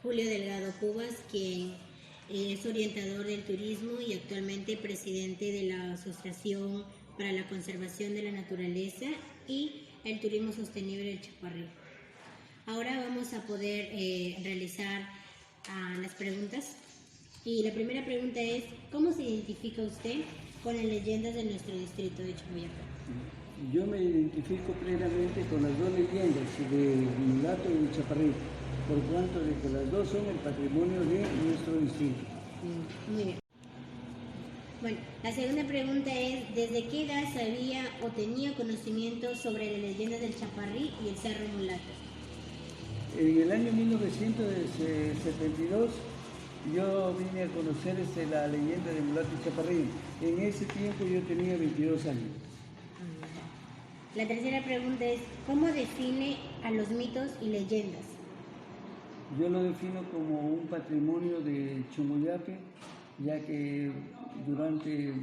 Julio Delgado Cubas, quien es orientador del turismo y actualmente presidente de la Asociación para la Conservación de la Naturaleza y el Turismo Sostenible del Chaparrí. Ahora vamos a poder realizar las preguntas. Y la primera pregunta es, ¿cómo se identifica usted con las leyendas de nuestro distrito de Chimboyapa? Yo me identifico plenamente con las dos leyendas de Mulato y de Chaparrí, por cuanto de que las dos son el patrimonio de nuestro distrito. Muy bien. Bueno, la segunda pregunta es, ¿desde qué edad sabía o tenía conocimiento sobre las leyendas del Chaparrí y el Cerro Mulato? En el año 1972 yo vine a conocer la leyenda de Mulato y Chaparrí. En ese tiempo yo tenía 22 años. La tercera pregunta es, ¿cómo define a los mitos y leyendas? Yo lo defino como un patrimonio de Chimboyapa, ya que durante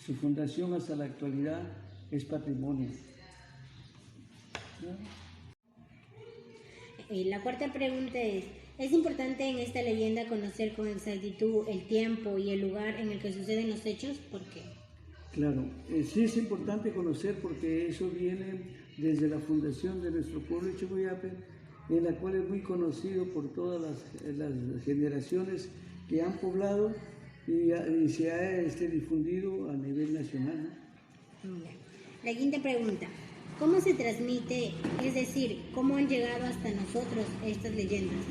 su fundación hasta la actualidad es patrimonio. ¿No? La cuarta pregunta ¿es importante en esta leyenda conocer con exactitud el tiempo y el lugar en el que suceden los hechos? ¿Por qué? Claro, sí es importante conocer porque eso viene desde la fundación de nuestro pueblo de Chimboyapa, en la cual es muy conocido por todas las generaciones que han poblado y se ha difundido a nivel nacional, ¿no? La quinta pregunta, ¿cómo se transmite, es decir, cómo han llegado hasta nosotros estas leyendas?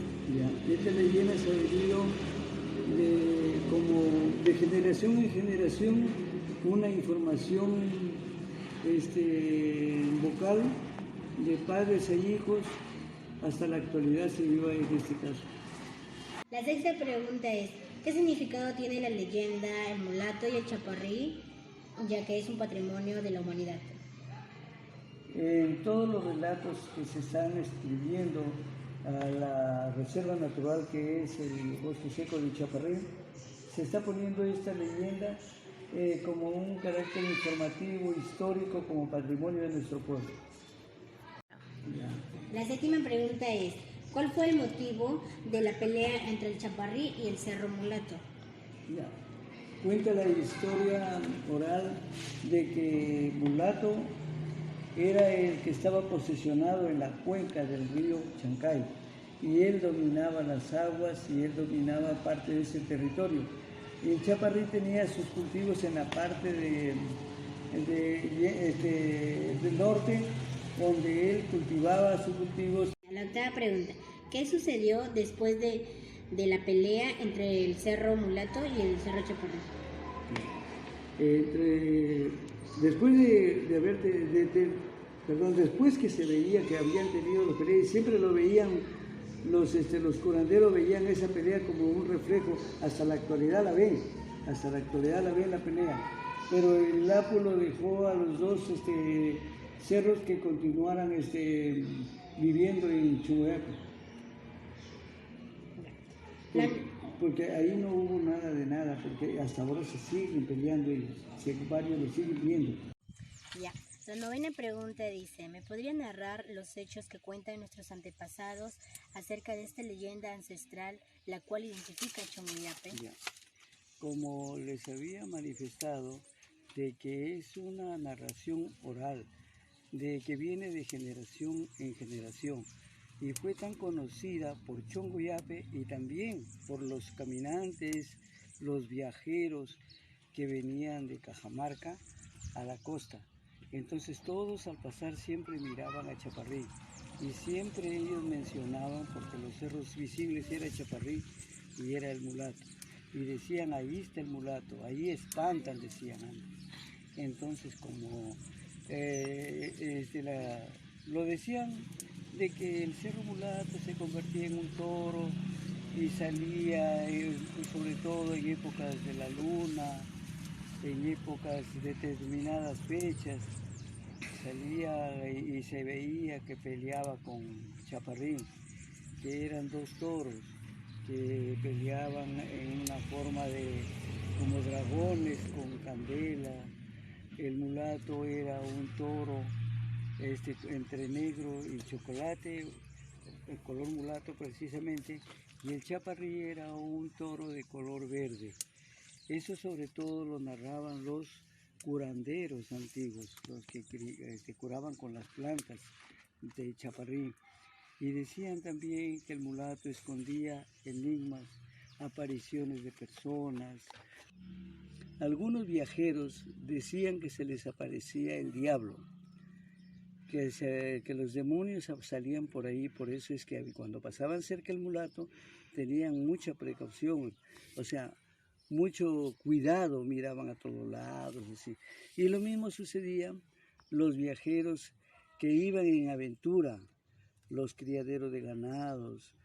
Estas leyendas se han vivido como de generación en generación, una información vocal de padres a hijos, hasta la actualidad se vive en este caso. La sexta pregunta es, ¿qué significado tiene la leyenda, el mulato y el chaparrí, ya que es un patrimonio de la humanidad? En todos los relatos que se están escribiendo a la reserva natural que es el bosque seco de Chaparrí, se está poniendo esta leyenda como un carácter informativo, histórico, como patrimonio de nuestro pueblo. La séptima pregunta es, ¿cuál fue el motivo de la pelea entre el Chaparrí y el Cerro Mulato? Cuenta la historia oral de que Mulato era el que estaba posicionado en la cuenca del río Chancay y él dominaba las aguas y él dominaba parte de ese territorio. Y el Chaparrí tenía sus cultivos en la parte del norte, donde él cultivaba sus cultivos. La octava pregunta, ¿qué sucedió después de la pelea entre el Cerro Mulato y el Cerro Chaparrí? Después que se veía que habían tenido la pelea, y siempre lo veían, los curanderos veían esa pelea como un reflejo, hasta la actualidad la ven la pelea, pero el Ápulo dejó a los dos cerros que continuaran viviendo en Chimboyapa. Porque ahí no hubo nada de nada, porque hasta ahora se siguen peleando ellos, varios lo siguen viendo. Ya. La novena pregunta dice, ¿me podría narrar los hechos que cuentan nuestros antepasados acerca de esta leyenda ancestral, la cual identifica a Chimboyapa? Como les había manifestado, de que es una narración oral, de que viene de generación en generación, y fue tan conocida por Chimboyapa y también por los caminantes, los viajeros que venían de Cajamarca a la costa. Entonces todos al pasar siempre miraban a Chaparrí y siempre ellos mencionaban, porque los cerros visibles era Chaparrí y era el Mulato, y decían, ahí está el Mulato, ahí espantan, decían antes. Entonces como lo decían de que el Cerro Mulato se convertía en un toro y salía sobre todo en épocas de la luna, en épocas de determinadas fechas, salía y se veía que peleaba con Chaparrí, que eran dos toros que peleaban en una forma de como dragones con candela. El Mulato era un toro entre negro y chocolate, el color mulato precisamente, y el chaparrí era un toro de color verde. Eso sobre todo lo narraban los curanderos antiguos, los que curaban con las plantas de chaparrí. Y decían también que el mulato escondía enigmas, apariciones de personas. Algunos viajeros decían que se les aparecía el diablo, que los demonios salían por ahí, por eso es que cuando pasaban cerca el mulato tenían mucha precaución, o sea, mucho cuidado, miraban a todos lados, así. Y lo mismo sucedía los viajeros que iban en aventura, los criaderos de ganados,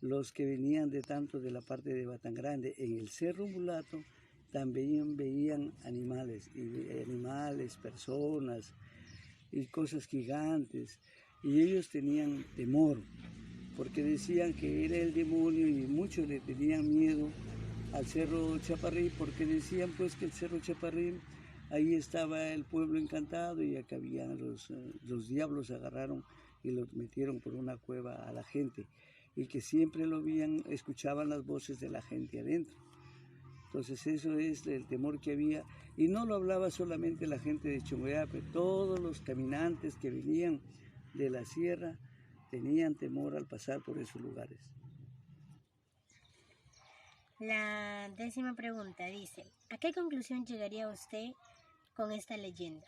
los que venían de la parte de Batangrande. En el Cerro Mulato también veían animales, personas y cosas gigantes, y ellos tenían temor, porque decían que era el demonio y muchos le tenían miedo al Cerro Chaparrí, porque decían pues que el Cerro Chaparrí, ahí estaba el pueblo encantado y acá habían los diablos agarraron y los metieron por una cueva a la gente, y que siempre lo veían, escuchaban las voces de la gente adentro. Entonces eso es el temor que había, y no lo hablaba solamente la gente de Chongoyape, todos los caminantes que venían de la sierra tenían temor al pasar por esos lugares. La 10ª pregunta dice, ¿a qué conclusión llegaría usted con esta leyenda?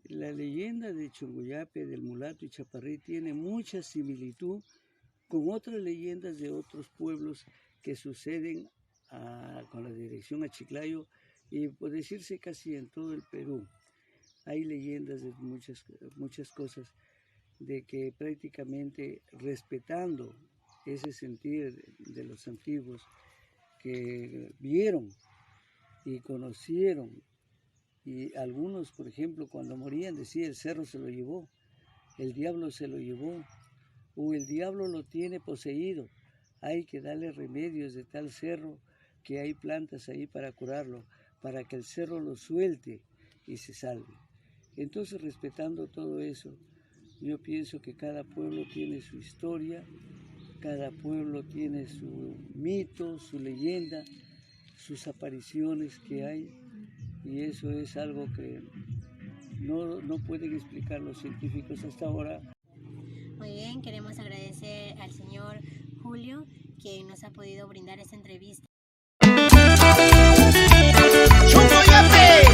La leyenda de Chongoyape, del mulato y chaparrí tiene mucha similitud con otras leyendas de otros pueblos que suceden con la dirección a Chiclayo, y por decirse casi en todo el Perú. Hay leyendas de muchas cosas, de que prácticamente respetando ese sentir de los antiguos que vieron y conocieron, y algunos, por ejemplo, cuando morían decían el cerro se lo llevó, el diablo se lo llevó, o el diablo lo tiene poseído, hay que darle remedios de tal cerro, que hay plantas ahí para curarlo, para que el cerro lo suelte y se salve. Entonces, respetando todo eso, yo pienso que cada pueblo tiene su historia, cada pueblo tiene su mito, su leyenda, sus apariciones que hay, y eso es algo que no pueden explicar los científicos hasta ahora. Muy bien, queremos agradecer al señor Julio, que nos ha podido brindar esta entrevista. ¡Chongoyape!